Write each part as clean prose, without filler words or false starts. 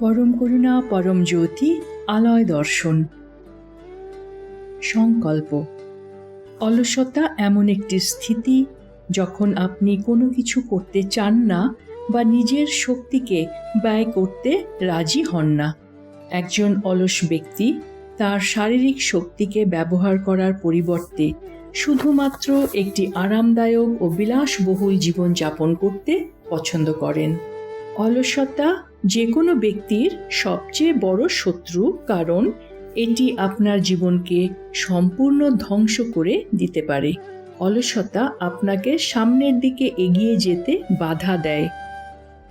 পরম করুণা পরম জ্যোতি আলয় দর্শন। সংকল্প। অলসতা এমন একটি স্থিতি যখন আপনি কোনো কিছু করতে চান না বা নিজের শক্তিকে ব্যয় করতে রাজি হন না। একজন অলস ব্যক্তি তার শারীরিক শক্তিকে ব্যবহার করার পরিবর্তে শুধুমাত্র একটি আরামদায়ক ও বিলাসবহুল জীবনযাপন করতে পছন্দ করেন। অলসতা যে কোনো ব্যক্তির সবচেয়ে বড় শত্রু, কারণ এটি আপনার জীবনকে সম্পূর্ণ ধ্বংস করে দিতে পারে। অলসতা আপনাকে সামনের দিকে এগিয়ে যেতে বাধা দেয়।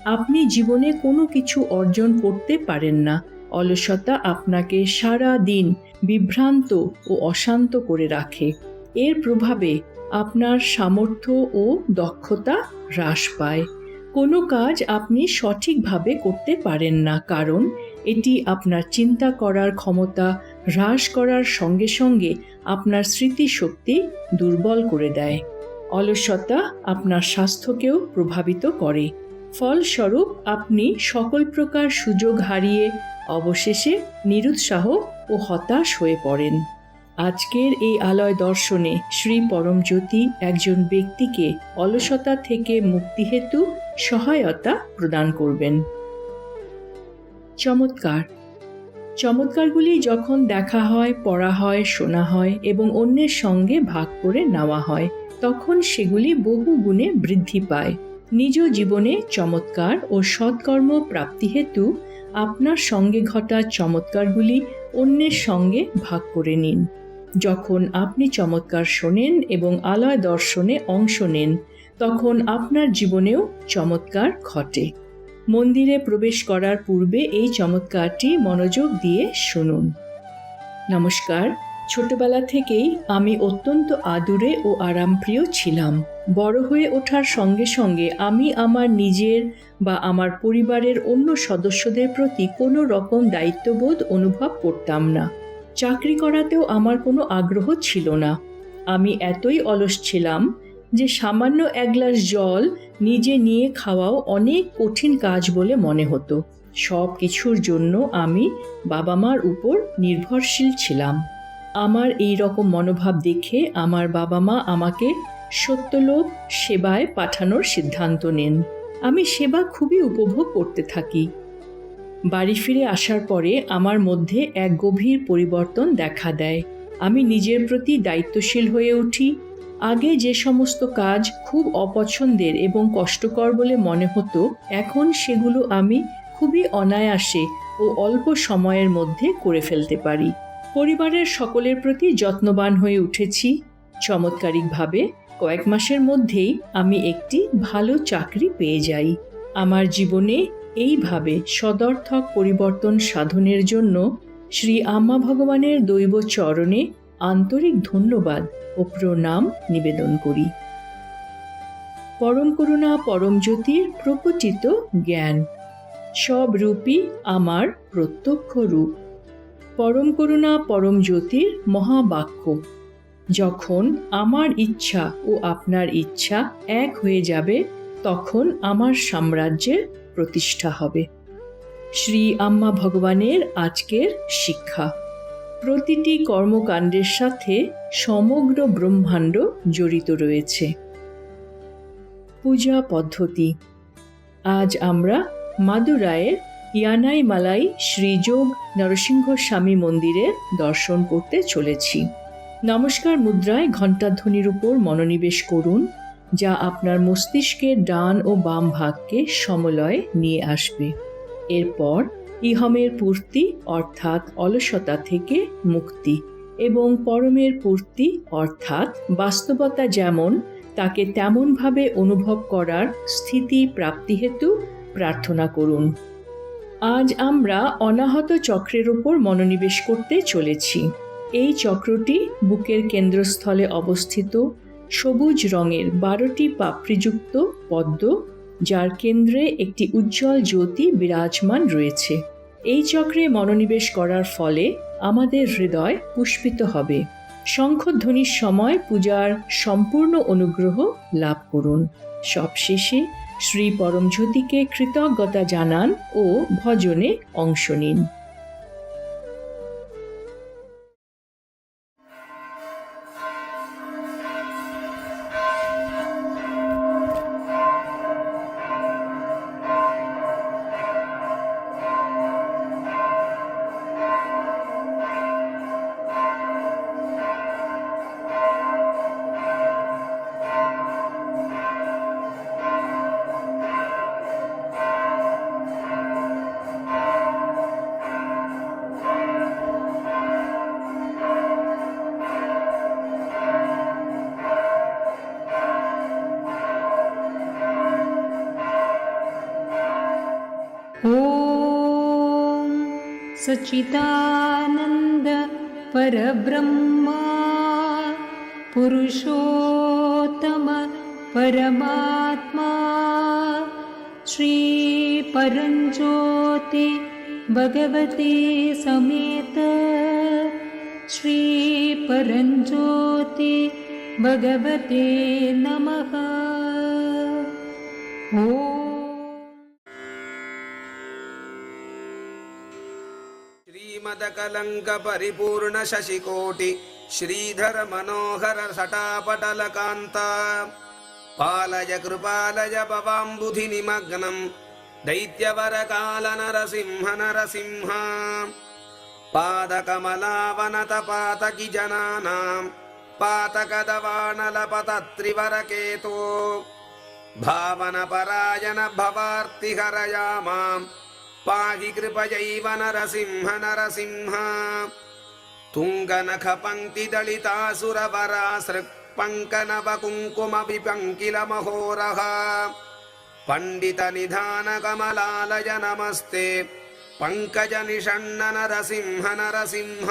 আপনি জীবনে কোনো কিছু অর্জন করতে পারেন না। অলসতা আপনাকে সারা দিন বিভ্রান্ত ও অশান্ত করে রাখে। এর প্রভাবে আপনার সামর্থ্য ও দক্ষতা হ্রাস পায়। কোনো কাজ আপনি সঠিকভাবে করতে পারেন না, কারণ এটি আপনার চিন্তা করার ক্ষমতা হ্রাস করার সঙ্গে সঙ্গে আপনার স্মৃতিশক্তি দুর্বল করে দেয়। অলসতা আপনার স্বাস্থ্যকেও প্রভাবিত করে। ফলস্বরূপ আপনি সকল প্রকার সুযোগ হারিয়ে অবশেষে নিরুৎসাহ ও হতাশ হয়ে পড়েন। আজকের এই আলয় দর্শনে শ্রী পরমজ্যোতি একজন ব্যক্তিকে অলসতা থেকে মুক্তি হেতু সহায়তা প্রদান করবেন। চমৎকার। চমৎকারগুলি যখন দেখা হয়, পড়া হয়, শোনা হয় এবং অন্যের সঙ্গে ভাগ করে নেওয়া হয়, তখন সেগুলি বহু গুণে বৃদ্ধি পায়। নিজ জীবনে চমৎকার ও সৎকর্ম প্রাপ্তি হেতু আপনার সঙ্গে ঘটা চমৎকারগুলি অন্যের সঙ্গে ভাগ করে নিন। যখন আপনি চমৎকার শোনেন এবং আলয় দর্শনে অংশ নেন, তখন আপনার জীবনেও চমৎকার ঘটে। মন্দিরে প্রবেশ করার পূর্বে এই চমৎকারটি মনোযোগ দিয়ে শুনুন। নমস্কার। ছোটবেলা থেকেই আমি অত্যন্ত আদুরে ও আরামপ্রিয় ছিলাম। বড় হয়ে ওঠার সঙ্গে সঙ্গে আমি আমার নিজের বা আমার পরিবারের অন্য সদস্যদের প্রতি কোনো রকম দায়িত্ববোধ অনুভব করতাম না। চাকরি করাতেও আমার কোনো আগ্রহ ছিল না। আমি এতই অলস ছিলাম যে সামান্য এক গ্লাস জল নিজে নিয়ে খাওয়াও অনেক কঠিন কাজ বলে মনে হতো। সব কিছুর জন্য আমি বাবা মার উপর নির্ভরশীল ছিলাম। আমার এই রকম মনোভাব দেখে আমার বাবা মা আমাকে সত্যলোক সেবায় পাঠানোর সিদ্ধান্ত নেন। আমি সেবা খুবই উপভোগ করতে থাকি। বাড়ি ফিরে আসার পরে আমার মধ্যে এক গভীর পরিবর্তন দেখা দেয়। আমি নিজের প্রতি দায়িত্বশীল হয়ে উঠি। আগে যে সমস্ত কাজ খুব অপছন্দের এবং কষ্টকর বলে মনে হতো, এখন সেগুলো আমি খুবই অনায়াসে ও অল্প সময়ের মধ্যে করে ফেলতে পারি। পরিবারের সকলের প্রতি যত্নবান হয়ে উঠেছি। চমৎকারিকভাবে কয়েক মাসের মধ্যেই আমি একটি ভালো চাকরি পেয়ে যাই। আমার জীবনে এইভাবে সদর্থক পরিবর্তন সাধনের জন্য শ্রী আম্মা ভগবানের দৈব চরণে আন্তরিক ধন্যবাদ ও প্রণাম নিবেদন করি। পরম করুণা পরম জ্যোতির প্রকটিত জ্ঞান, সব রূপই আমার প্রত্যক্ষ রূপ। পরম করুণা পরম জ্যোতির মহাবাক্য, যখন আমার ইচ্ছা ও আপনার ইচ্ছা এক হয়ে যাবে, তখন আমার সাম্রাজ্যের প্রতিষ্ঠা হবে। শ্রী আম্মা ভগবানের আজকের শিক্ষা। প্রতিটি কর্মকাণ্ডের সাথে সমগ্র ব্রহ্মাণ্ড জড়িত রয়েছে। পূজা পদ্ধতি। আজ আমরা মাদুরাইয়ের ইয়ানাই মালাই শ্রীযোগ নরসিংহ স্বামী মন্দিরের দর্শন করতে চলেছি। নমস্কার মুদ্রায় ঘণ্টাধ্বনির উপর মনোনিবেশ করুন, যা আপনার মস্তিষ্কের ডান ও বাম ভাগকে সমলয়ে নিয়ে আসবে। এরপর ইহমের পূর্তি অর্থাৎ অলসতা থেকে মুক্তি এবং পরমের পূর্তি অর্থাৎ বাস্তবতা যেমন তাকে তেমনভাবে অনুভব করার স্থিতি প্রাপ্তি হেতু প্রার্থনা করুন। আজ আমরা অনাহত চক্রের উপর মনোনিবেশ করতে চলেছি। এই চক্রটি বুকের কেন্দ্রস্থলে অবস্থিত সবুজ রঙের 12টি পাপড়িযুক্ত পদ্ম, যার কেন্দ্রে একটি উজ্জ্বল জ্যোতি বিরাজমান রয়েছে। এই চক্রে মনোনিবেশ করার ফলে আমাদের হৃদয় পুষ্পিত হবে। শঙ্খধ্বনির সময় পূজার সম্পূর্ণ অনুগ্রহ লাভ করুন। সবশেষে শ্রী পরমজ্যোতিকে কৃতজ্ঞতা জানান ও ভজনে অংশ নিন। ॐ सच्चिदानन्द परब्रह्मा पुरुषोत्तम परमात्मा श्री परञ्ज्योति भगवते समेत श्री परञ्ज्योति भगवते नमः। ॐ श्रीमदकलङ्क परिपूर्ण शशिकोटि श्रीधर मनोहर सटापटलकान्ता पालय कृपालय भवाम्बुधि निमग्नं दैत्यवरकाल नरसिंह नरसिंह पादकमलावनत पातकि जनानां पातकदवानलपतत्रिवरकेतो भावनपरायण भवार्तिहरया माम् पाहि कृपयैव नरसिंह नरसिंह तुङ्गनखपङ्क्तिदलितासुरवरासृक्पङ्कनवकुङ्कुमविपङ्किलमहोरः पण्डितनिधानकमलालय नमस्ते पङ्कजनिषण्ण नरसिंह नरसिंह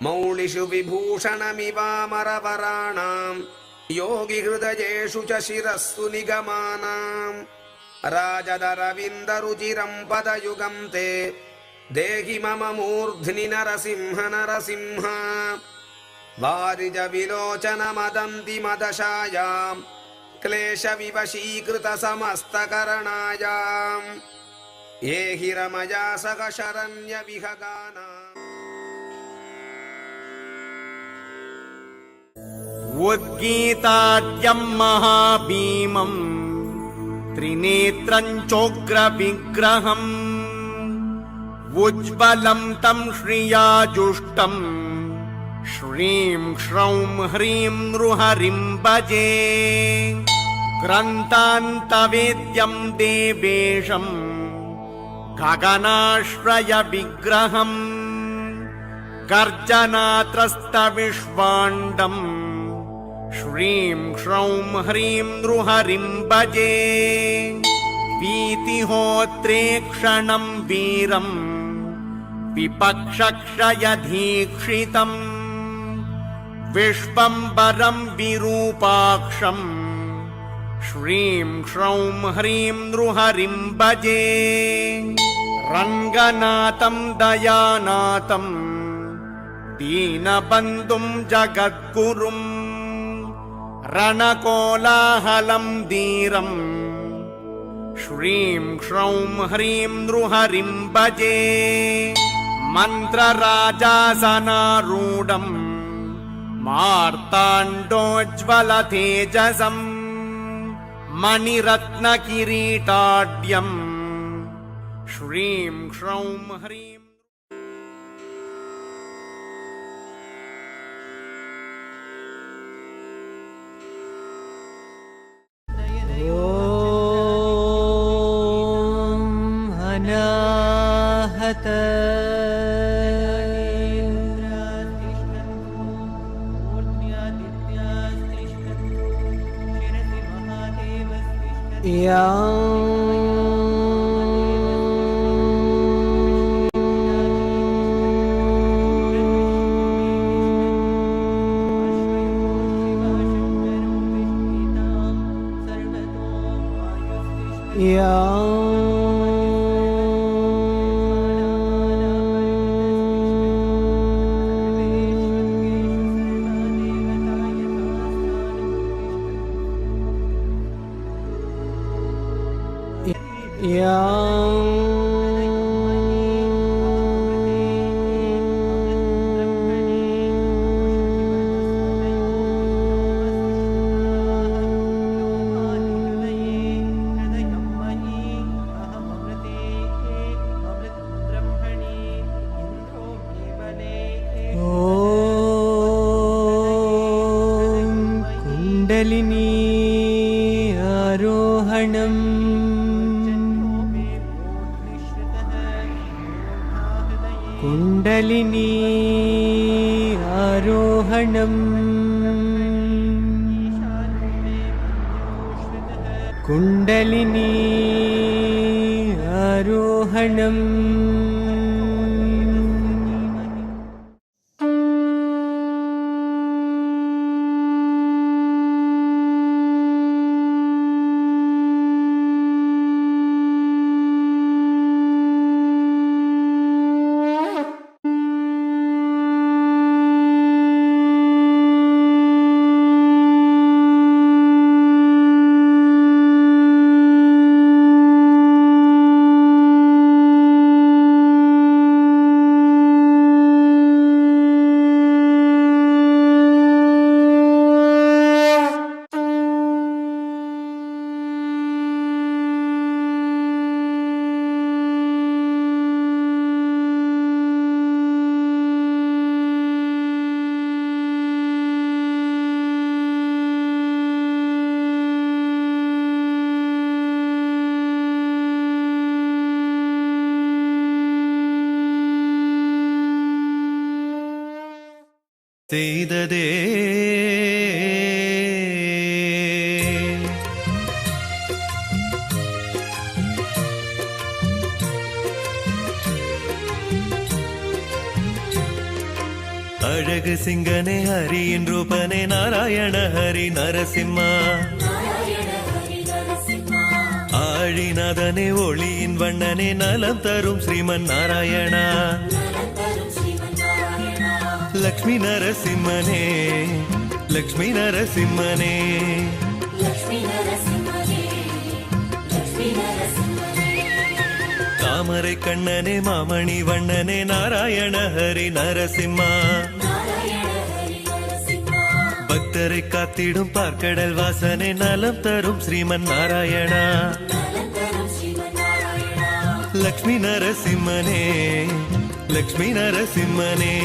मौलिषु विभूषणमिवामरवराणां योगिहृदयेषु च शिरस्सु निगमानाम् राजदरविन्दरुचिरं पदयुगं ते देहि मम मूर्ध्नि नरसिंह नरसिंह वारिजविलोचनमदन्ति मदशायां क्लेशविवशीकृतसमस्तकरणायां ये हि रमया सह शरण्यविहगानाम् उद्गीताद्यं महाभीमम् त्रिनेत्रं चोग्रविग्रहम् उज्ज्वलं तं श्रियाजुष्टम् श्रीं श्रौं ह्रीं नृहरिं भजे ग्रन्थान्तवेद्यं देवेशं गगनाश्रयविग्रहम् गर्जनात्रस्तविश्वाण्डम् श्रीं श्रौं ह्रीं नृहरिं भजे वीतिहोत्रेक्षणं वीरं विपक्षक्षयधीक्षितम् विश्वम्भरं विरूपाक्षं श्रीं श्रौं ह्रीं नृहरिं भजे रङ्गनाथं दयानाथं दीनबन्धुं जगद्गुरुम् रणकोलाहलं धीरम् श्रीं श्रौं ह्रीं नृहरिं भजे मन्त्रराजासनारूढम् मार्ताण्डोज्ज्वलतेजसम् मणिरत्नकिरीटाढ्यम् श्रीं श्रौं ह्रीं अनाहत कुण्डलिनी आरोहणम् कुण्डलिनी आरोहणम् कुण्डलिनी आरोहणम् செய்ததே அழகு சிங்கனே ஹரியின் ரூபனே நாராயண ஹரி நரசிம்மா ஆழிநாதனே ஒளியின் வண்ணனே நலம் தரும் ஸ்ரீமன் நாராயணா லக்ஷ்மி நரசிம்மனே லக்ஷ்மி நரசிம்மனே தாமரை கண்ணனே மாமணி வண்ணனே நாராயண ஹரி நரசிம்மா பக்தரை காத்திடும் பார்க்கடல் வாசனே நலம் தரும் ஸ்ரீமன் நாராயணா லக்ஷ்மி நரசிம்மனே லக்ஷ்மி நரசிம்மனே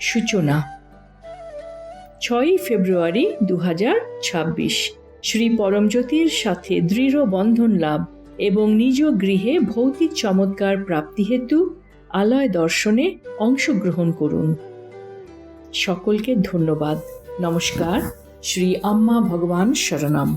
সূচনা 6ই ফেব্রুয়ারি 2026 শ্রী পরমজ্যোতির সাথে দৃঢ় বন্ধন লাভ এবং নিজ গৃহে ভৌতিক চমৎকার প্রাপ্তি হেতু আলয় দর্শনে অংশগ্রহণ করুন। সকলকে ধন্যবাদ। নমস্কার। শ্রী আম্মা ভগবান শরণম।